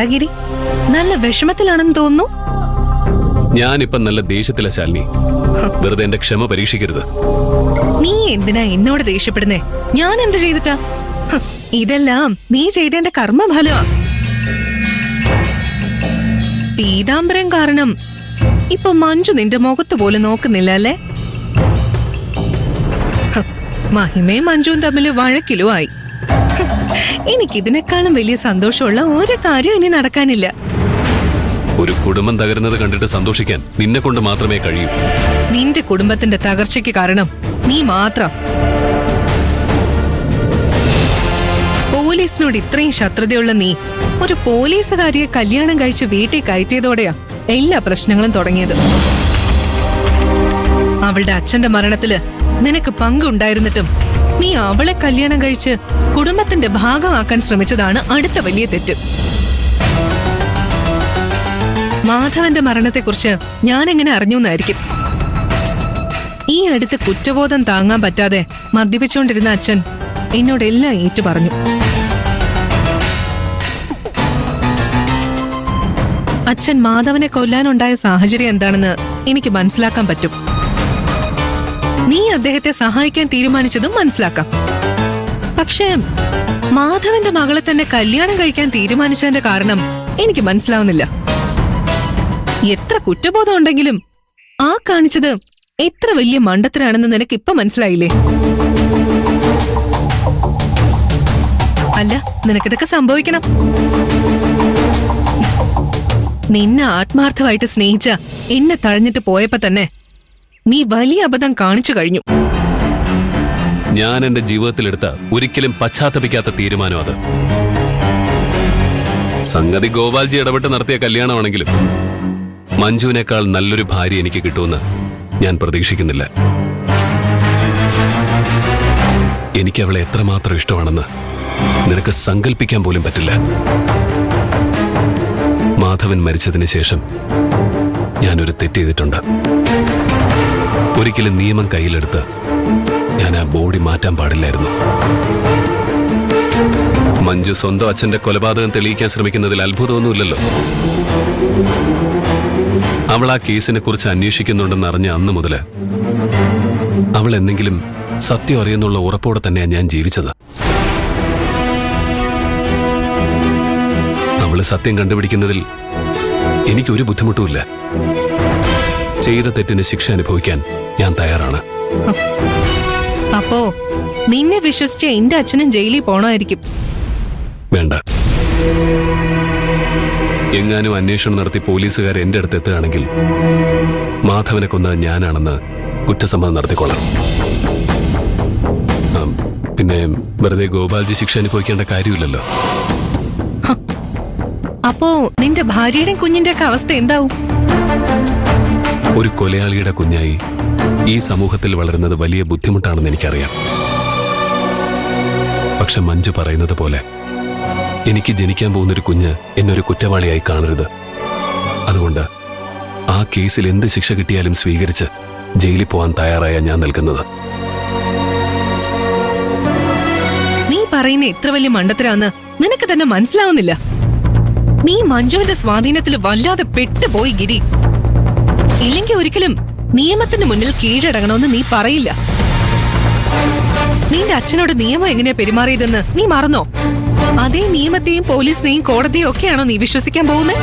എന്താ ഗിരി, നല്ല വിഷമത്തിലാണെന്ന് തോന്നുന്നു. ഞാനിപ്പൊ നല്ല ദേഷ്യത്തില ശാലിനി. വെറുതെ എന്റെ ക്ഷമ പരീക്ഷിക്കരുത്. നീ എന്തിനാ എന്നോട് ദേഷ്യപ്പെടുന്നേ? ഞാൻ എന്ത് ചെയ്തിട്ടാ? ഇതെല്ലാം നീ ചെയ്തേന്റെ കർമ്മഫലമാ. പീതാംബരം കാരണം ഇപ്പൊ മഞ്ജു നിന്റെ മുഖത്ത് പോലും നോക്കുന്നില്ല അല്ലേ? മഹിമയും മഞ്ജുവും തമ്മിൽ വഴക്കിലുമായി. എനിക്കിതിനേക്കാളും വലിയ സന്തോഷമുള്ള ഒരു കാര്യം ഇനി നടക്കാനില്ല. ഒരു കുടുംബം തകരുന്നത് കണ്ടിട്ട് സന്തോഷിക്കാൻ നിന്നെ കൊണ്ട് മാത്രമേ കഴിയൂ. നിന്റെ കുടുംബത്തിന്റെ തകർച്ചയ്ക്ക് കാരണം നീ മാത്രം. പോലീസിനോട് ഇത്രയും ശത്രുതയുള്ള നീ ഒരു പോലീസുകാരിയെ കല്യാണം കഴിച്ച് വീട്ടിൽ കയറ്റിയതോടെയാ എല്ലാ പ്രശ്നങ്ങളും തുടങ്ങിയത്. അവളുടെ അച്ഛന്റെ മരണത്തില് നിനക്ക് പങ്കുണ്ടായിരുന്നിട്ടും നീ അവളെ കല്യാണം കഴിച്ച് കുടുംബത്തിന്റെ ഭാഗമാക്കാൻ ശ്രമിച്ചതാണ് അടുത്ത വലിയ തെറ്റ്. മാധവന്റെ മരണത്തെക്കുറിച്ച് ഞാനെങ്ങനെ അറിഞ്ഞുവെന്നായിരിക്കും. ഈ അടുത്ത് കുറ്റബോധം താങ്ങാൻ പറ്റാതെ മദ്യപിച്ചുകൊണ്ടിരുന്ന അച്ഛൻ എന്നോടെല്ലാം ഏറ്റു പറഞ്ഞു. അച്ഛൻ മാധവനെ കൊല്ലാനുണ്ടായ സാഹചര്യം എന്താണെന്ന് എനിക്ക് മനസ്സിലാക്കാൻ പറ്റും. നീ അദ്ദേഹത്തെ സഹായിക്കാൻ തീരുമാനിച്ചതും മനസ്സിലാക്കാം. പക്ഷേ മാധവന്റെ മകളെ തന്നെ കല്യാണം കഴിക്കാൻ തീരുമാനിച്ചതിന്റെ കാരണം എനിക്ക് മനസ്സിലാവുന്നില്ല. എത്ര കുറ്റബോധം ഉണ്ടെങ്കിലും ആ കാണിച്ചത് എത്ര വലിയ മണ്ടത്തരാണെന്ന് നിനക്ക് ഇപ്പൊ മനസ്സിലായില്ലേ? അല്ല, നിനക്കിതൊക്കെ സംഭവിക്കണം. നിന്നെ ആത്മാർത്ഥമായിട്ട് സ്നേഹിച്ച എന്നെ തഴഞ്ഞിട്ട് പോയപ്പോ തന്നെ നീ വലിയ അബദ്ധം കാണിച്ചു കഴിഞ്ഞു. ഞാൻ എന്റെ ജീവിതത്തിലെടുത്ത ഒരിക്കലും പശ്ചാത്തപിക്കാത്ത തീരുമാനം അത്. സംഗതി ഗോപാൽജി ഇടപെട്ട് നടത്തിയ കല്യാണമാണെങ്കിലും മഞ്ജുവിനേക്കാൾ നല്ലൊരു ഭാര്യ എനിക്ക് കിട്ടുമെന്ന് ഞാൻ പ്രതീക്ഷിക്കുന്നില്ല. എനിക്ക് അവളെ എത്രമാത്രം ഇഷ്ടമാണെന്ന് നിനക്ക് സങ്കല്പിക്കാൻ പോലും പറ്റില്ല. മാധവൻ മരിച്ചതിന് ശേഷം ഞാനൊരു തെറ്റ് ചെയ്തിട്ടുണ്ട്. ഒരിക്കലും നിയമം കയ്യിലെടുത്ത് ഞാൻ ആ ബോഡി മാറ്റാൻ പാടില്ലായിരുന്നു. മഞ്ജു സ്വന്തം അച്ഛന്റെ കൊലപാതകം തെളിയിക്കാൻ ശ്രമിക്കുന്നതിൽ അത്ഭുതമൊന്നുമില്ലല്ലോ. അവൾ ആ കേസിനെ കുറിച്ച് അന്വേഷിക്കുന്നുണ്ടെന്ന് അറിഞ്ഞ അന്ന് മുതല് അവൾ എന്തെങ്കിലും സത്യം അറിയുന്നുള്ള ഉറപ്പോടെ തന്നെയാണ് ഞാൻ ജീവിച്ചത്. അവള് സത്യം കണ്ടുപിടിക്കുന്നതിൽ എനിക്കൊരു ബുദ്ധിമുട്ടുമില്ല. ചെയ്ത തെറ്റിന് ശിക്ഷ അനുഭവിക്കാൻ ഞാൻ തയ്യാറാണ്. അപ്പോ നിന്നെ വിശ്വസിച്ച എന്റെ അച്ഛനും ജയിലിൽ പോണമായിരിക്കും. വേണ്ട. എങ്ങാനും അന്വേഷണം നടത്തി പോലീസുകാർ എന്റെ അടുത്ത് എത്തുകയാണെങ്കിൽ മാധവനെ കൊന്നത് ഞാനാണെന്ന് കുറ്റസമ്മതം നടത്തിക്കൊള്ളാം. പിന്നെ വെറുതെ ഗോപാൽജി ശിക്ഷ അനുഭവിക്കേണ്ട കാര്യമില്ലല്ലോ. അപ്പോ നിന്റെ ഭാര്യയുടെയും കുഞ്ഞിന്റെ ഒക്കെ അവസ്ഥ എന്താവും? ഒരു കൊലയാളിയുടെ കുഞ്ഞായി ഈ സമൂഹത്തിൽ വളരുന്നത് വലിയ ബുദ്ധിമുട്ടാണെന്ന് എനിക്കറിയാം. പക്ഷെ മഞ്ജു പറയുന്നത് പോലെ എനിക്ക് ജനിക്കാൻ പോകുന്നൊരു കുഞ്ഞ് എന്നൊരു കുറ്റവാളിയായി കാണരുത്. അതുകൊണ്ട് ആ കേസിൽ എന്ത് ശിക്ഷ കിട്ടിയാലും സ്വീകരിച്ച് ജയിലിൽ പോകാൻ തയ്യാറായ ഞാൻ നിൽക്കുന്നത്. നീ പറയുന്ന ഇത്ര വലിയ മണ്ടത്തരാന്ന് നിനക്ക് തന്നെ മനസ്സിലാവുന്നില്ല. നീ മഞ്ജുവിന്റെ സ്വാധീനത്തിൽ വല്ലാതെ പെട്ടുപോയി ഗിരി. ഇല്ലെങ്കിൽ ഒരിക്കലും നിയമത്തിന് മുന്നിൽ കീഴടങ്ങണമെന്ന് നീ പറയില്ല. നിന്റെ അച്ഛനോട് നിയമം എങ്ങനെയാ പെരുമാറിയതെന്ന് നീ മറന്നോ? അതേ നിയമത്തെയും പോലീസിനെയും കോടതിയും ഒക്കെയാണോ നീ വിശ്വസിക്കാൻ പോകുന്നത്?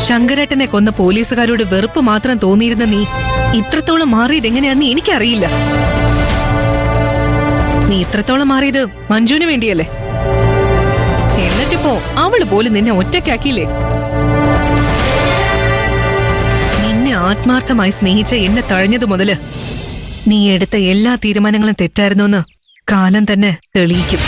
ശങ്കരേട്ടനെ കൊന്ന പോലീസുകാരോട് വെറുപ്പ് മാത്രം തോന്നിയിരുന്ന നീ ഇത്രത്തോളം മാറിയത് എങ്ങനെയാന്ന് എനിക്കറിയില്ല. നീ ഇത്രത്തോളം മാറിയത് മഞ്ജുവിന് വേണ്ടിയല്ലേ? എന്നിട്ടിപ്പോ അവള് പോലും നിന്നെ ഒറ്റയ്ക്കാക്കിയില്ലേ? നിന്നെ ആത്മാർത്ഥമായി സ്നേഹിച്ച എന്നെ തഴഞ്ഞതു മുതല് നീ എടുത്ത എല്ലാ തീരുമാനങ്ങളും തെറ്റായിരുന്നുവെന്ന് കാലം തന്നെ തെളിയിക്കും.